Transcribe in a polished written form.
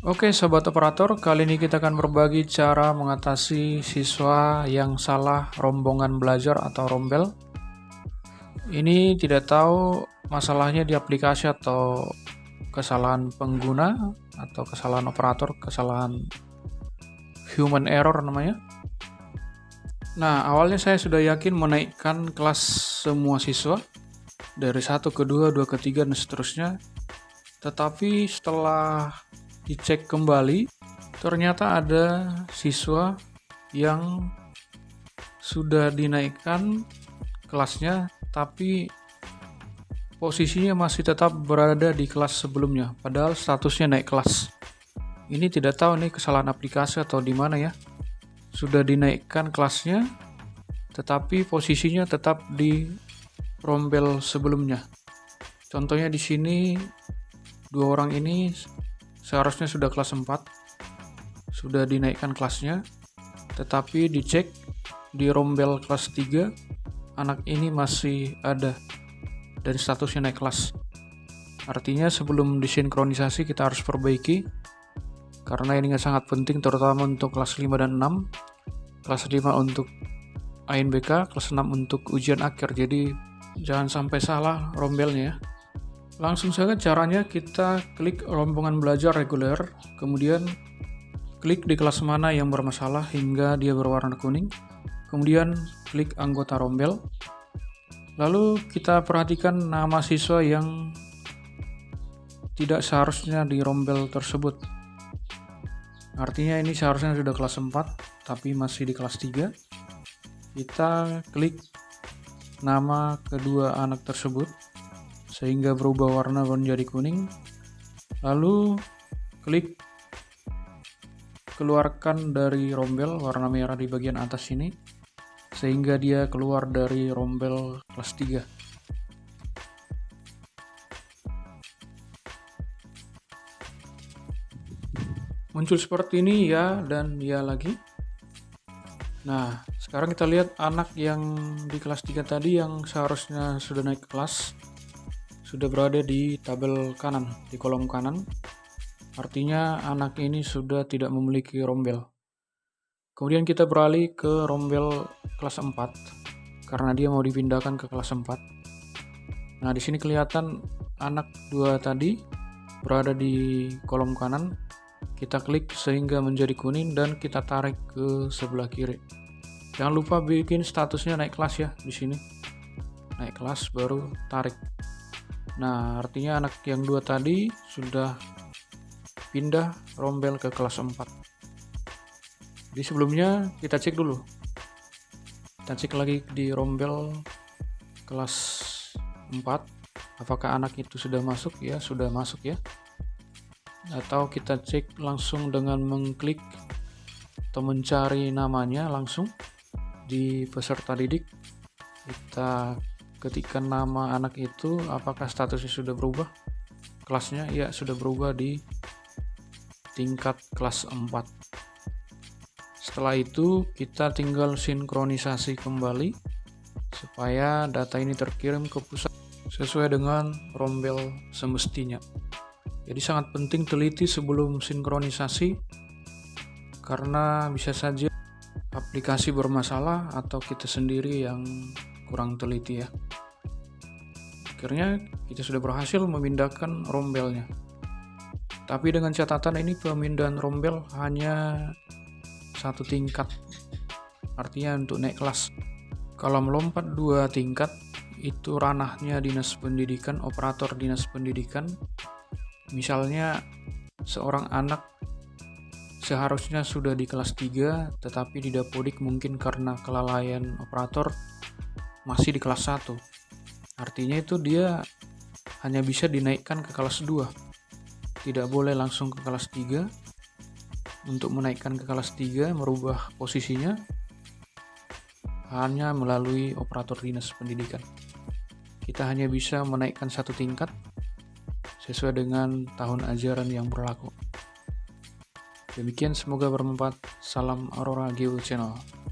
Oke, sobat operator, kali ini kita akan berbagi cara mengatasi siswa yang salah rombongan belajar atau rombel. Ini tidak tahu masalahnya di aplikasi atau kesalahan pengguna atau kesalahan operator, kesalahan human error namanya. Nah, awalnya saya sudah yakin menaikkan kelas semua siswa dari 1 ke 2, 2 ke 3 dan seterusnya. Tetapi setelah dicek kembali, ternyata ada siswa yang sudah dinaikkan kelasnya, tapi posisinya masih tetap berada di kelas sebelumnya, padahal statusnya naik kelas. Ini tidak tahu nih kesalahan aplikasi atau di mana ya. Sudah dinaikkan kelasnya, tetapi posisinya tetap di rombel sebelumnya. Contohnya di sini, dua orang ini seharusnya sudah kelas 4, sudah dinaikkan kelasnya, tetapi dicek di rombel kelas 3, anak ini masih ada dan statusnya naik kelas. Artinya sebelum disinkronisasi kita harus perbaiki, karena ini sangat penting terutama untuk kelas 5 dan 6, kelas 5 untuk ANBK, kelas 6 untuk ujian akhir, jadi jangan sampai salah rombelnya ya. Langsung saja caranya, kita klik rombongan belajar reguler, kemudian klik di kelas mana yang bermasalah hingga dia berwarna kuning, kemudian klik anggota rombel, lalu kita perhatikan nama siswa yang tidak seharusnya di rombel tersebut. Artinya ini seharusnya sudah kelas 4 tapi masih di kelas 3. Kita klik nama kedua anak tersebut sehingga berubah warna menjadi kuning, lalu klik keluarkan dari rombel warna merah di bagian atas ini sehingga dia keluar dari rombel kelas 3. Muncul seperti ini ya dan ya lagi. Nah, sekarang kita lihat anak yang di kelas 3 tadi yang seharusnya sudah naik kelas sudah berada di tabel kanan, di kolom kanan. Artinya anak ini sudah tidak memiliki rombel. Kemudian kita beralih ke rombel kelas 4 karena dia mau dipindahkan ke kelas 4. Nah, di sini kelihatan anak 2 tadi berada di kolom kanan. Kita klik sehingga menjadi kuning dan kita tarik ke sebelah kiri. Jangan lupa bikin statusnya naik kelas ya di sini. Naik kelas baru tarik. Nah, artinya anak yang 2 tadi sudah pindah rombel ke kelas 4. Jadi sebelumnya kita cek dulu. Kita cek lagi di rombel kelas 4. Apakah anak itu sudah masuk? Ya, sudah masuk ya. Atau kita cek langsung dengan mengklik atau mencari namanya langsung di peserta didik. Kita ketikkan nama anak itu, apakah statusnya sudah berubah kelasnya? Ya, sudah berubah di tingkat kelas 4. Setelah itu kita tinggal sinkronisasi kembali supaya data ini terkirim ke pusat sesuai dengan rombel semestinya. Jadi sangat penting teliti sebelum sinkronisasi, karena bisa saja aplikasi bermasalah atau kita sendiri yang kurang teliti ya. Akhirnya kita sudah berhasil memindahkan rombelnya. Tapi dengan catatan ini pemindahan rombel hanya 1 tingkat. Artinya untuk naik kelas. Kalau melompat 2 tingkat itu ranahnya dinas pendidikan, operator dinas pendidikan. Misalnya seorang anak seharusnya sudah di kelas 3 tetapi di Dapodik mungkin karena kelalaian operator masih di kelas 1. Artinya itu dia hanya bisa dinaikkan ke kelas 2. Tidak boleh langsung ke kelas 3. Untuk menaikkan ke kelas 3, merubah posisinya hanya melalui operator dinas pendidikan. Kita hanya bisa menaikkan 1 tingkat sesuai dengan tahun ajaran yang berlaku. Demikian, semoga bermanfaat. Salam Aurora Geo Channel.